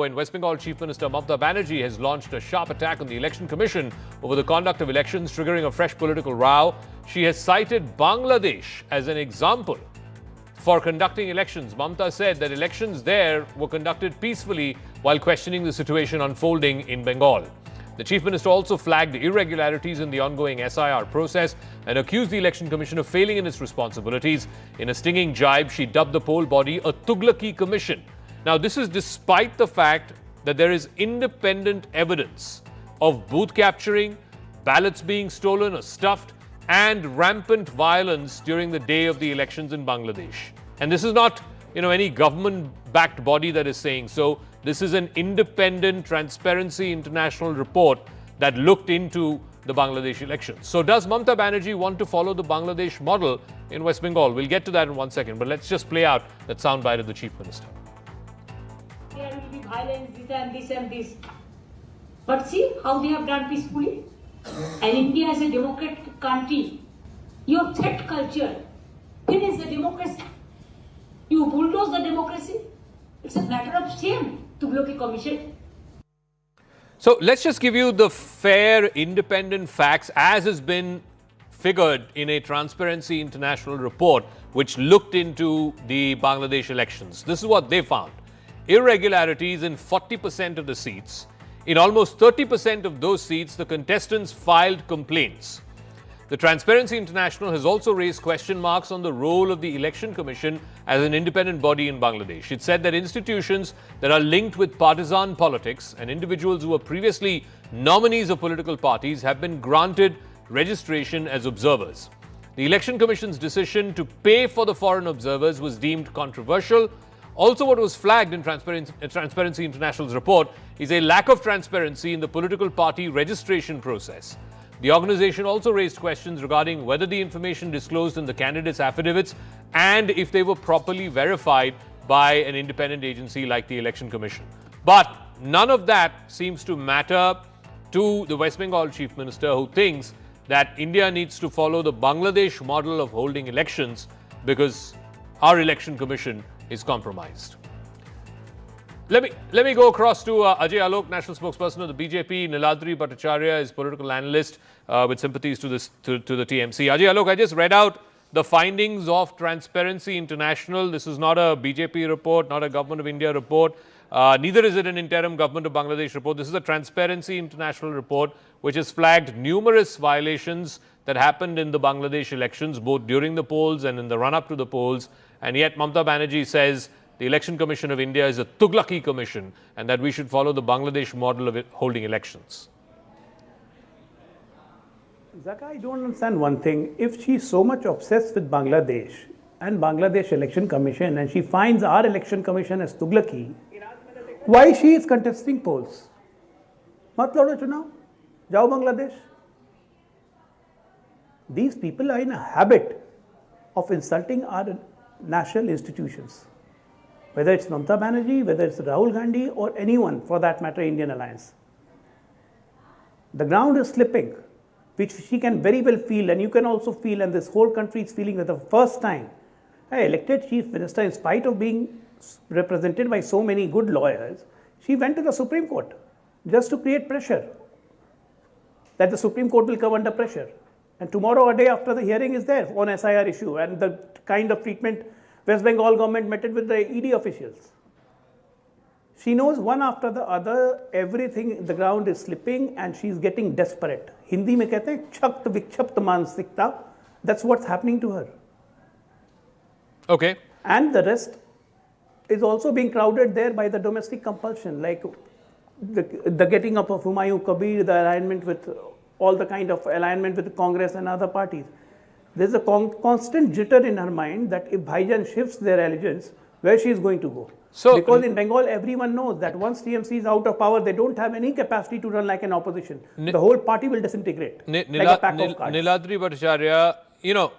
In West Bengal, Chief Minister Mamata Banerjee has launched a sharp attack on the Election Commission over the conduct of elections, triggering a fresh political row. She has cited Bangladesh as an example for conducting elections. Mamata said that elections there were conducted peacefully while questioning the situation unfolding in Bengal. The Chief Minister also flagged irregularities in the ongoing SIR process and accused the Election Commission of failing in its responsibilities. In a stinging jibe, she dubbed the poll body a Tughlaqi Commission. Now, this is despite the fact that there is independent evidence of booth capturing, ballots being stolen or stuffed, and rampant violence during the day of the elections in Bangladesh. And this is not, any government-backed body that is saying so. This is an independent Transparency International report that looked into the Bangladesh elections. So does Mamata Banerjee want to follow the Bangladesh model in West Bengal? We'll get to that in 1 second, but let's just play out that soundbite of the Chief Minister. There will be violence, this and this and this. But see how they have done peacefully. And India is a democratic country. Your threat culture finish the democracy. You bulldoze the democracy. It's a matter of shame, Tughlaqi Commission. So let's just give you the fair, independent facts as has been figured in a Transparency International report which looked into the Bangladesh elections. This is what they found. Irregularities in 40% of the seats. In almost 30% of those seats, the contestants filed complaints. The Transparency International has also raised question marks on the role of the Election Commission as an independent body in Bangladesh. It said that institutions that are linked with partisan politics and individuals who were previously nominees of political parties have been granted registration as observers. The Election Commission's decision to pay for the foreign observers was deemed controversial. Also, what was flagged in Transparency International's report is a lack of transparency in the political party registration process. The organization also raised questions regarding whether the information disclosed in the candidates' affidavits and if they were properly verified by an independent agency like the Election Commission. But none of that seems to matter to the West Bengal Chief Minister, who thinks that India needs to follow the Bangladesh model of holding elections because our Election Commission is compromised. Let me go across to Ajay Alok, national spokesperson of the BJP. Niladri Bhattacharya is political analyst with sympathies to the TMC. Ajay Alok, I just read out the findings of Transparency International. This is not a BJP report, not a Government of India report. Neither is it an interim Government of Bangladesh report. This is a Transparency International report which has flagged numerous violations that happened in the Bangladesh elections, both during the polls and in the run-up to the polls. And yet Mamata Banerjee says the Election Commission of India is a Tughlaqi Commission and that we should follow the Bangladesh model of holding elections. Zaka, I don't understand one thing. If she's so much obsessed with Bangladesh and Bangladesh Election Commission and she finds our Election Commission as Tughlaqi, why she is contesting polls? Mat lado chunav, jao Bangladesh. These people are in a habit of insulting our national institutions. Whether it's Mamata Banerjee, whether it's Rahul Gandhi or anyone for that matter, Indian Alliance. The ground is slipping, which she can very well feel, and you can also feel, and this whole country is feeling that the first time an elected Chief Minister, in spite of being represented by so many good lawyers, she went to the Supreme Court just to create pressure, that the Supreme Court will come under pressure. And tomorrow, a day after the hearing is there on SIR issue and the kind of treatment West Bengal government met with the ED officials. She knows one after the other, everything, the ground is slipping and she's getting desperate. Hindi mein kehte hain, chakt vikchapt mansikta. That's what's happening to her. Okay. And the rest is also being crowded there by the domestic compulsion, like the getting up of Humayun Kabir, the alignment with all the kind of alignment with Congress and other parties. There's a constant jitter in her mind that if Bhaijan shifts their allegiance, where she is going to go. So, because in Bengal, everyone knows that once TMC is out of power, they don't have any capacity to run like an opposition. The whole party will disintegrate like a pack of cards. Niladri Bhattacharya,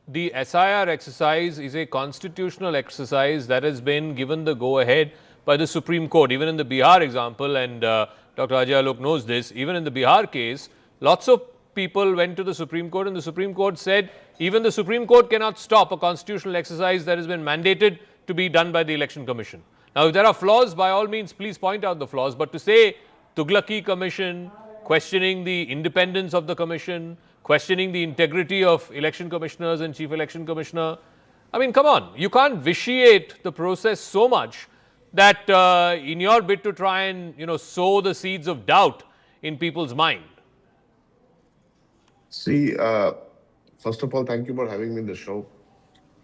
the SIR exercise is a constitutional exercise that has been given the go-ahead by the Supreme Court. Even in the Bihar example, and Dr. Ajay Alok knows this, even in the Bihar case, lots of people went to the Supreme Court and the Supreme Court said even the Supreme Court cannot stop a constitutional exercise that has been mandated to be done by the Election Commission. Now, if there are flaws, by all means, please point out the flaws. But to say Tughlaqi Commission, questioning the independence of the commission, questioning the integrity of election commissioners and chief election commissioner, I mean, come on, you can't vitiate the process so much that in your bid to try and, sow the seeds of doubt in people's mind. See, first of all, thank you for having me in the show.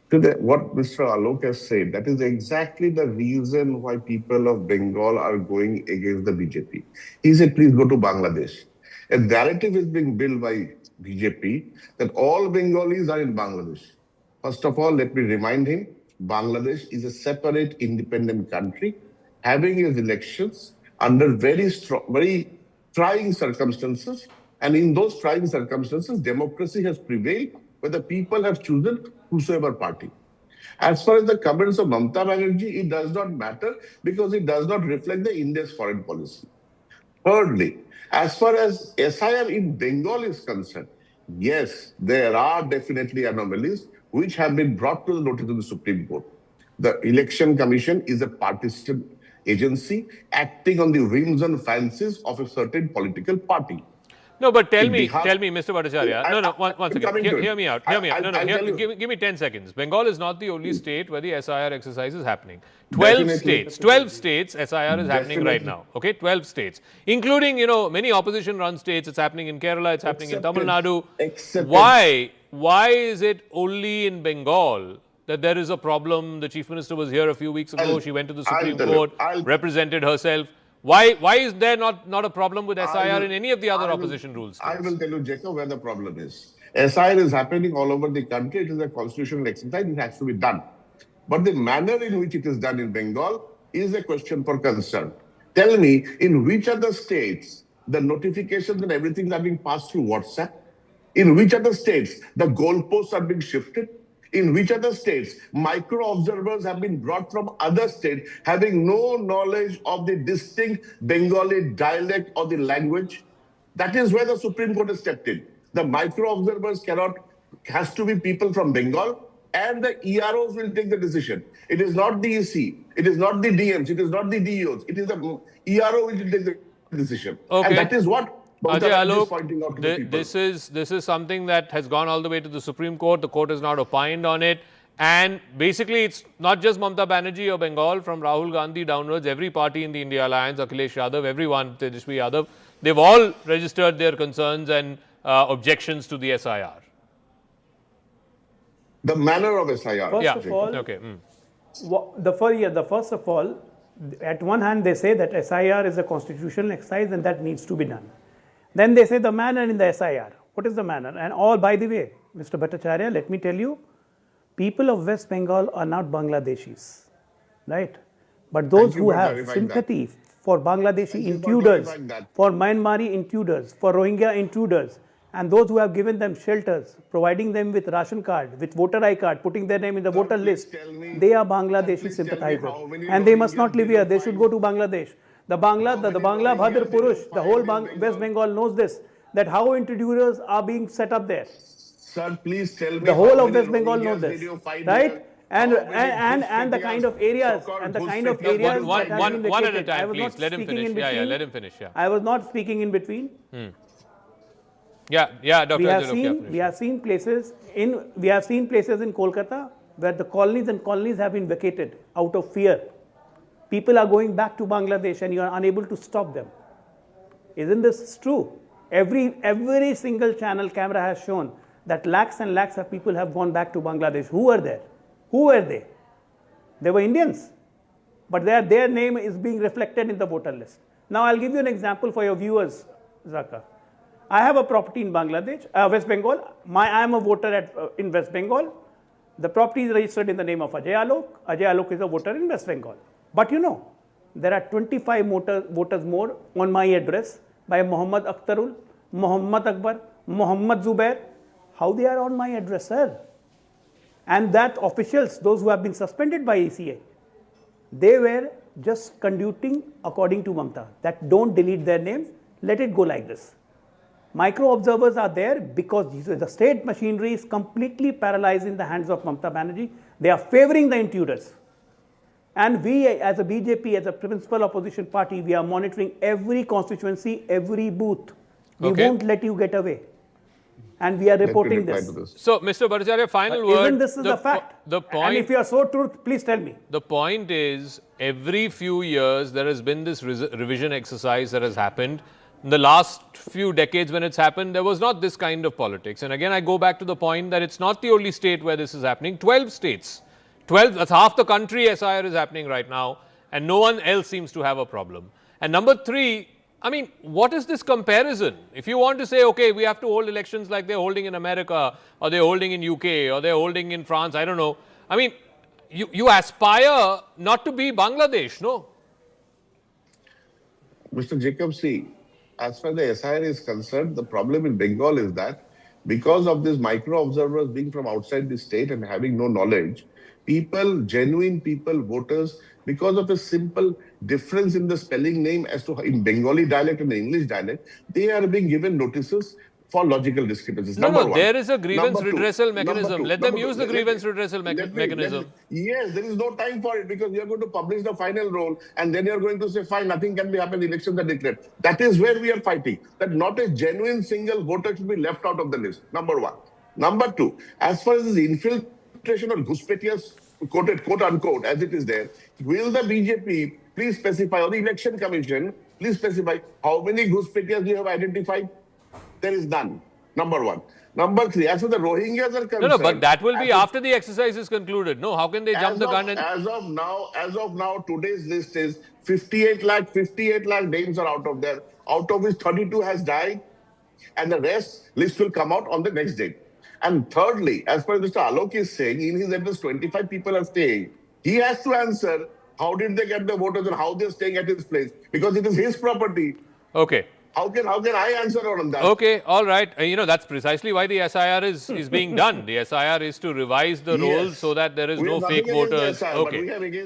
Today, what Mr. Alok has said, that is exactly the reason why people of Bengal are going against the BJP. He said, please go to Bangladesh. A narrative is being built by BJP that all Bengalis are in Bangladesh. First of all, let me remind him, Bangladesh is a separate, independent country having its elections under very trying circumstances. And in those trying circumstances, democracy has prevailed where the people have chosen whosoever party. As far as the comments of Mamata Banerjee, it does not matter because it does not reflect the India's foreign policy. Thirdly, as far as SIR in Bengal is concerned, yes, there are definitely anomalies which have been brought to the notice of the Supreme Court. The Election Commission is a partisan agency acting on the whims and fancies of a certain political party. No, but tell me, Mr. Bhattacharya. One second. Hear me out. Give me 10 seconds. Bengal is not the only state where the SIR exercise is happening. 12 states SIR is happening right now. Okay, 12 states, including many opposition-run states. It's happening in Kerala. It's happening in Tamil Nadu. Why is it only in Bengal that there is a problem? The Chief Minister was here a few weeks ago. She went to the Supreme Court, represented herself. Why is there not a problem with SIR in any of the other opposition rules? I will tell you, Jacob, where the problem is. SIR is happening all over the country. It is a constitutional exercise. It has to be done. But the manner in which it is done in Bengal is a question for concern. Tell me, in which other states the notifications and everything are being passed through WhatsApp? In which other states the goalposts are being shifted? In which other states micro-observers have been brought from other states having no knowledge of the distinct Bengali dialect or the language? That is where the Supreme Court has stepped in. The micro-observers has to be people from Bengal, and the EROs will take the decision. It is not the EC, it is not the DMs, it is not the DEOs, it is the ERO which will take the decision. Okay. And that is what Ajay Alok, this is something that has gone all the way to the Supreme Court. The court has not opined on it. And basically, it's not just Mamata Banerjee or Bengal, from Rahul Gandhi downwards, every party in the India Alliance, Akhilesh Yadav, everyone, Tejashwi Yadav, they've all registered their concerns and objections to the SIR. The manner of SIR. First of all, at one hand they say that SIR is a constitutional exercise and that needs to be done. Then they say the manner in the SIR. What is the manner? And all, by the way, Mr. Bhattacharya, let me tell you, people of West Bengal are not Bangladeshis, right? But those who have sympathy for Bangladeshi intruders, for Myanmari intruders, for Rohingya intruders, and those who have given them shelters, providing them with ration card, with voter ID card, putting their name in the voter list, they are Bangladeshi sympathizers. And they must not live here. They should go to Bangladesh. The Bangla Bhadr Purush, the whole West Bengal knows this, that how intruders are being set up there. Sir, please tell me. The whole of West Bengal knows this, right? And the kind of areas one at a time, please. Let him finish. Let him finish. I was not speaking in between. Dr. We have seen places in Kolkata where the colonies have been vacated out of fear. People are going back to Bangladesh and you are unable to stop them. Isn't this true? Every single channel camera has shown that lakhs and lakhs of people have gone back to Bangladesh. Who were there? Who were they? They were Indians. But their name is being reflected in the voter list. Now I'll give you an example for your viewers, Zaka. I have a property in Bangladesh, West Bengal. I am a voter in West Bengal. The property is registered in the name of Ajay Alok. Ajay Alok is a voter in West Bengal. But there are 25 voters more on my address by Muhammad Akhtarul, Muhammad Akbar, Muhammad Zubair. How they are on my address, sir? And that officials, those who have been suspended by ECA, they were just conducting according to Mamata, that don't delete their names, let it go like this. Micro observers are there because the state machinery is completely paralyzed in the hands of Mamata Banerjee. They are favoring the intruders. And we, as a BJP, as a principal opposition party, we are monitoring every constituency, every booth. We Okay. won't let you get away. And we are Let me reporting reply this. to this. So, Mr. Bhattacharya, final word. Isn't this is a fact? The And point. if you are so truth, please tell me. The point is, every few years there has been this revision exercise that has happened. In the last few decades when it's happened, there was not this kind of politics. And again, I go back to the point that it's not the only state where this is happening. 12 states. 12, that's half the country SIR is happening right now, and no one else seems to have a problem. And number three, I mean, what is this comparison? If you want to say, okay, we have to hold elections like they're holding in America, or they're holding in UK, or they're holding in France, I don't know. I mean, you aspire not to be Bangladesh, no? Mr. Jacob, see, as far as the SIR is concerned, the problem in Bengal is that because of these micro observers being from outside the state and having no knowledge, people, genuine people, voters, because of a simple difference in the spelling name as to in Bengali dialect and the English dialect, they are being given notices for logical discrepancies. No, Number no, one. there is a grievance Number two. redressal Number mechanism. two. Let them Number two. use the Let grievance me- redressal let me- mechanism. Yes, there is no time for it because you are going to publish the final roll and then you are going to say, fine, nothing can be happened, elections are declared. That is where we are fighting. That not a genuine single voter should be left out of the list. Number one. Number two, as far as this infiltration or Guspetias, quote unquote, as it is there, will the BJP please specify, or the election commission, please specify how many Guspetias you have identified? There is none. Number one. Number three, as for the Rohingyas are concerned. No, no, but that will be as after the exercise is concluded. No, how can they jump the gun and... As of now, today's list is 58 lakh names are out of there, out of which 32 has died, and the rest list will come out on the next day. And thirdly, as far as Mr. Alok is saying, in his address, 25 people are staying. He has to answer how did they get the voters and how they're staying at his place, because it is his property. Okay. How can I answer on that? Okay, all right. You know, that's precisely why the SIR is being done. The SIR is to revise the rolls Yes. so that there is We no have nothing fake against the voters. SIR, but Okay. we have against